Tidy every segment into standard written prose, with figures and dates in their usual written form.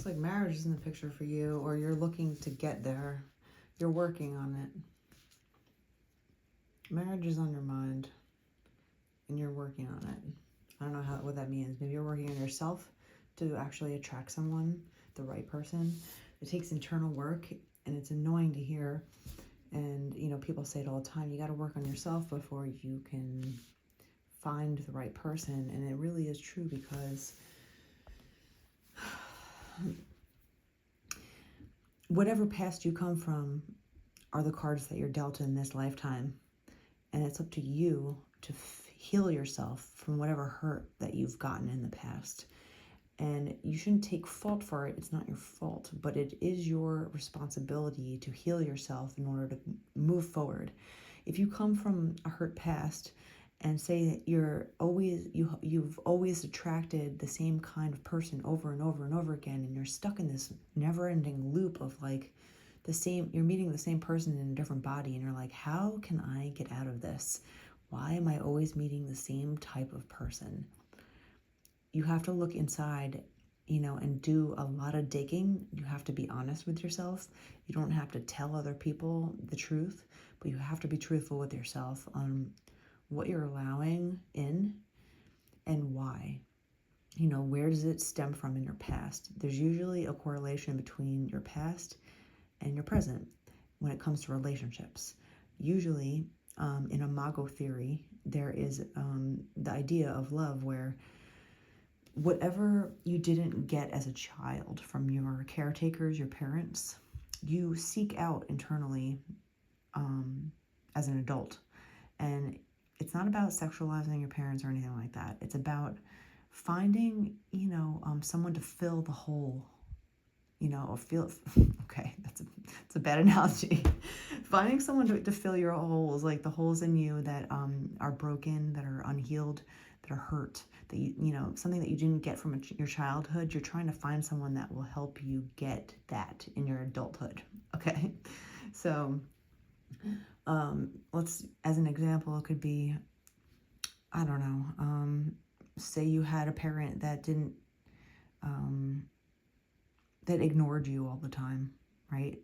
like marriage is in the picture for you, or you're looking to get there. You're working on it. Marriage is on your mind, and you're working on it. I don't know what that means. Maybe you're working on yourself to actually attract someone, the right person. It takes internal work, and it's annoying to hear. And, people say it all the time. You got to work on yourself before you can find the right person. And it really is true, because whatever past you come from are the cards that you're dealt in this lifetime. And it's up to you to heal yourself from whatever hurt that you've gotten in the past. And you shouldn't take fault for it. It's not your fault, but it is your responsibility to heal yourself in order to move forward. If you come from a hurt past and say that you've always attracted the same kind of person over and over and over again, and you're stuck in this never-ending loop of like you're meeting the same person in a different body, and you're like, how can I get out of this? Why am I always meeting the same type of person? You have to look inside, and do a lot of digging. You have to be honest with yourself. You don't have to tell other people the truth, but you have to be truthful with yourself on what you're allowing in and why. Where does it stem from in your past? There's usually a correlation between your past and your present when it comes to relationships. Usually, in imago theory, there is the idea of love where whatever you didn't get as a child from your caretakers, your parents, you seek out internally as an adult. And it's not about sexualizing your parents or anything like that. It's about finding, someone to fill the hole, okay, that's a bad analogy. Finding someone to fill your holes, like the holes in you that are broken, that are unhealed, that are hurt, that something that you didn't get from your childhood. You're trying to find someone that will help you get that in your adulthood. Okay, so as an example, it could be, I don't know, say you had a parent that didn't that ignored you all the time, right?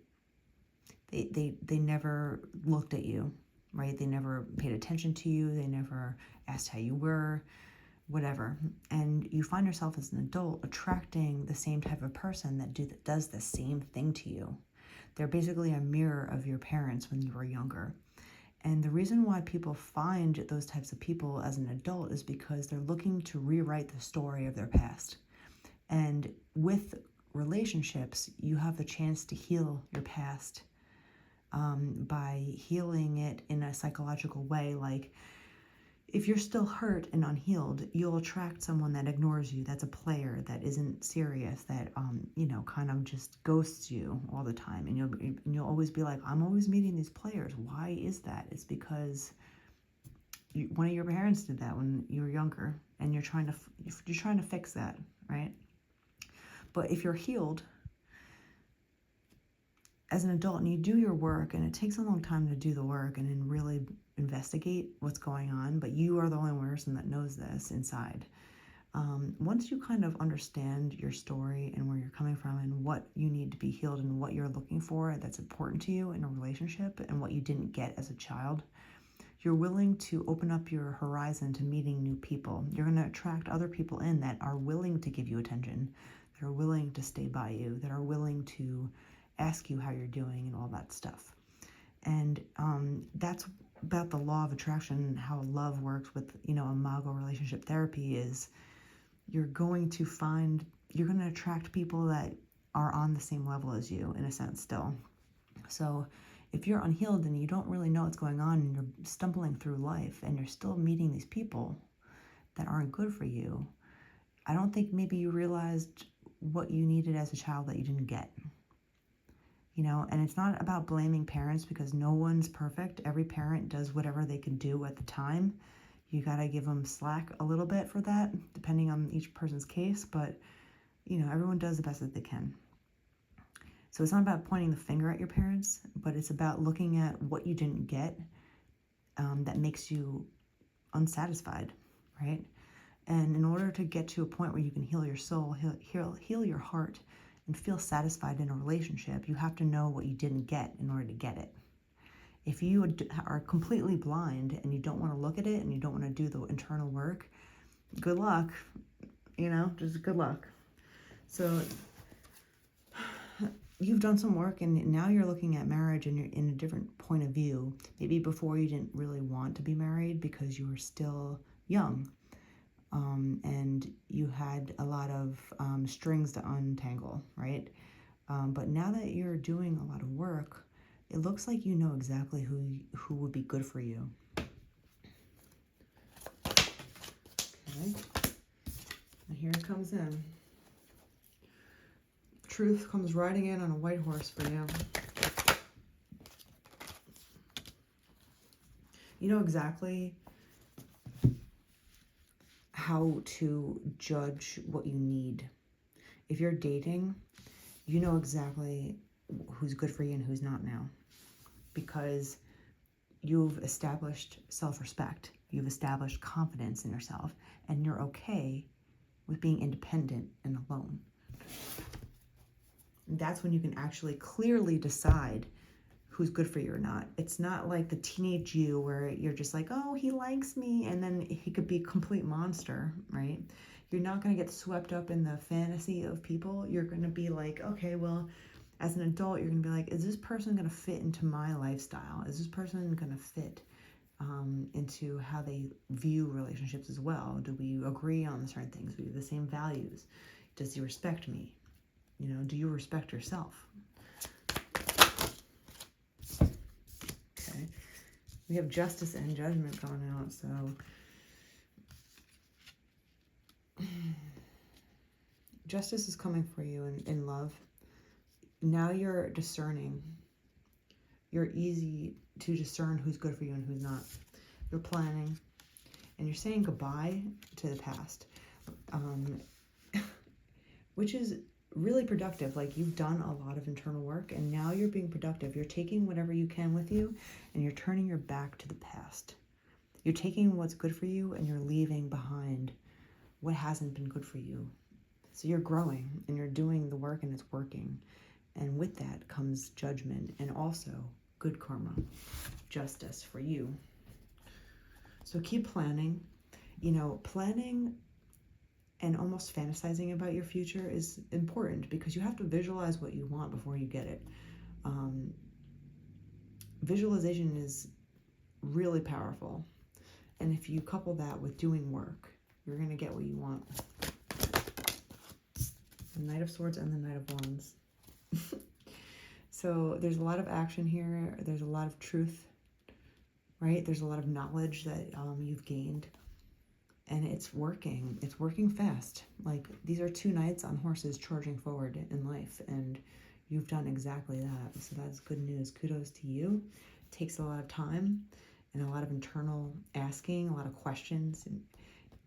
They never looked at you, right? They never paid attention to you. They never asked how you were, whatever. And you find yourself as an adult attracting the same type of person that does the same thing to you. They're basically a mirror of your parents when you were younger. And the reason why people find those types of people as an adult is because they're looking to rewrite the story of their past. And with relationships, you have the chance to heal your past by healing it in a psychological way. Like, if you're still hurt and unhealed, you'll attract someone that ignores you, that's a player, that isn't serious, that kind of just ghosts you all the time. And you'll always be like, I'm always meeting these players. Why is that? It's because one of your parents did that when you were younger, and you're trying to fix that, right? But if you're healed as an adult and you do your work, and it takes a long time to do the work and then really investigate what's going on, but you are the only person that knows this inside. Once you kind of understand your story and where you're coming from and what you need to be healed and what you're looking for that's important to you in a relationship and what you didn't get as a child, you're willing to open up your horizon to meeting new people. You're going to attract other people in that are willing to give you attention, that are willing to stay by you, that are willing to ask you how you're doing and all that stuff. And that's about the law of attraction and how love works with, imago relationship therapy is you're going to attract people that are on the same level as you, in a sense, still. So if you're unhealed and you don't really know what's going on and you're stumbling through life and you're still meeting these people that aren't good for you, I don't think maybe you realized what you needed as a child that you didn't get. And it's not about blaming parents, because no one's perfect. Every parent does whatever they can do at the time. You got to give them slack a little bit for that, depending on each person's case. But, everyone does the best that they can. So it's not about pointing the finger at your parents, but it's about looking at what you didn't get that makes you unsatisfied, right? And in order to get to a point where you can heal your soul, heal your heart, and feel satisfied in a relationship, you have to know what you didn't get in order to get it. If you are completely blind and you don't want to look at it and you don't want to do the internal work, good luck, just good luck. So you've done some work and now you're looking at marriage and you're in a different point of view. Maybe before you didn't really want to be married because you were still young, and you had a lot of strings to untangle, right? But now that you're doing a lot of work, it looks like you know exactly who would be good for you. Okay, and here it comes in. Truth comes riding in on a white horse for you. You know exactly how to judge what you need. If you're dating, you know exactly who's good for you and who's not now, because you've established self-respect, you've established confidence in yourself, and you're okay with being independent and alone. And that's when you can actually clearly decide who's good for you or not. It's not like the teenage you where you're just like, oh, he likes me, and then he could be a complete monster, right? You're not going to get swept up in the fantasy of people. You're going to be like, okay, well, as an adult, you're going to be like, is this person going to fit into my lifestyle? Is this person going to fit into how they view relationships as well? Do we agree on certain things? Do we have the same values? Does he respect me? Do you respect yourself? Okay. We have justice and judgment going out, so justice is coming for you in love. Now you're discerning. You're easy to discern who's good for you and who's not. You're planning, and you're saying goodbye to the past, which is really productive. Like, you've done a lot of internal work, and now you're being productive. You're taking whatever you can with you, and you're turning your back to the past. You're taking what's good for you, and you're leaving behind what hasn't been good for you. So you're growing, and you're doing the work, and it's working. And with that comes judgment and also good karma, justice for you. So keep planning. Planning and almost fantasizing about your future is important because you have to visualize what you want before you get it. Visualization is really powerful. And if you couple that with doing work, you're going to get what you want. The Knight of Swords and the Knight of Wands. So there's a lot of action here. There's a lot of truth, right? There's a lot of knowledge that you've gained. And it's working. It's working fast. Like, these are two knights on horses charging forward in life. And you've done exactly that. So that's good news. Kudos to you. It takes a lot of time and a lot of internal asking, a lot of questions, and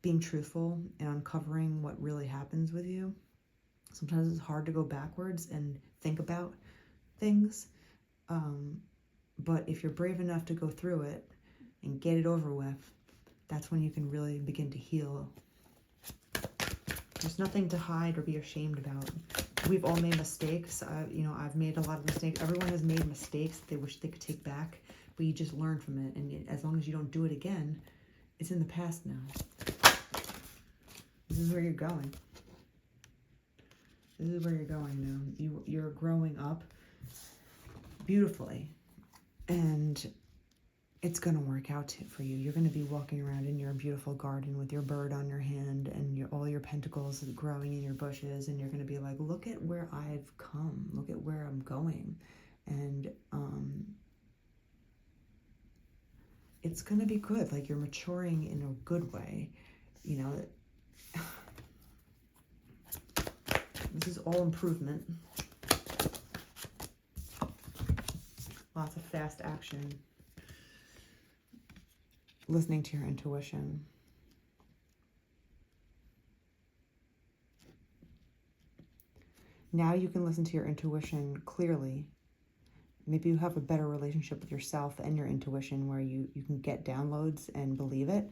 being truthful and uncovering what really happens with you. Sometimes it's hard to go backwards and think about things. But if you're brave enough to go through it and get it over with, that's when you can really begin to heal. There's nothing to hide or be ashamed about. We've all made mistakes. I've made a lot of mistakes. Everyone has made mistakes they wish they could take back, but you just learn from it. And as long as you don't do it again, it's in the past now. This is where you're going. This is where you're going now. You're growing up beautifully, and it's going to work out for you. You're going to be walking around in your beautiful garden with your bird on your hand and all your pentacles growing in your bushes, and you're going to be like, look at where I've come. Look at where I'm going. And it's going to be good. Like, you're maturing in a good way. This is all improvement. Lots of fast action. Listening to your intuition. Now you can listen to your intuition clearly. Maybe you have a better relationship with yourself and your intuition where you can get downloads and believe it,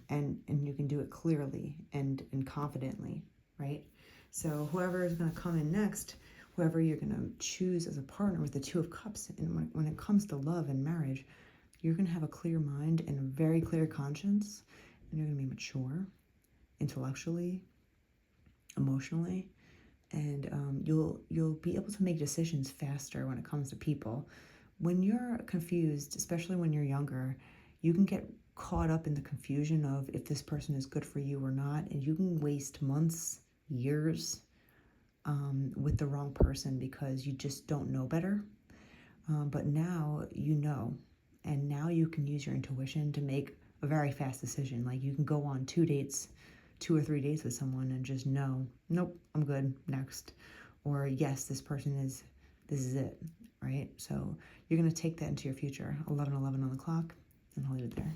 and you can do it clearly and confidently, right? So whoever is going to come in next, whoever you're going to choose as a partner with the Two of Cups, and when it comes to love and marriage, you're going to have a clear mind and a very clear conscience, and you're going to be mature intellectually, emotionally, and you'll be able to make decisions faster when it comes to people. When you're confused, especially when you're younger, you can get caught up in the confusion of if this person is good for you or not, and you can waste months, years with the wrong person because you just don't know better. But now you know, and now you can use your intuition to make a very fast decision. Like you can go on 2 or 3 dates with someone and just know, nope, I'm good, next. Or yes, this is it, right? So you're going to take that into your future. 11:11 on the clock, and I'll leave it there.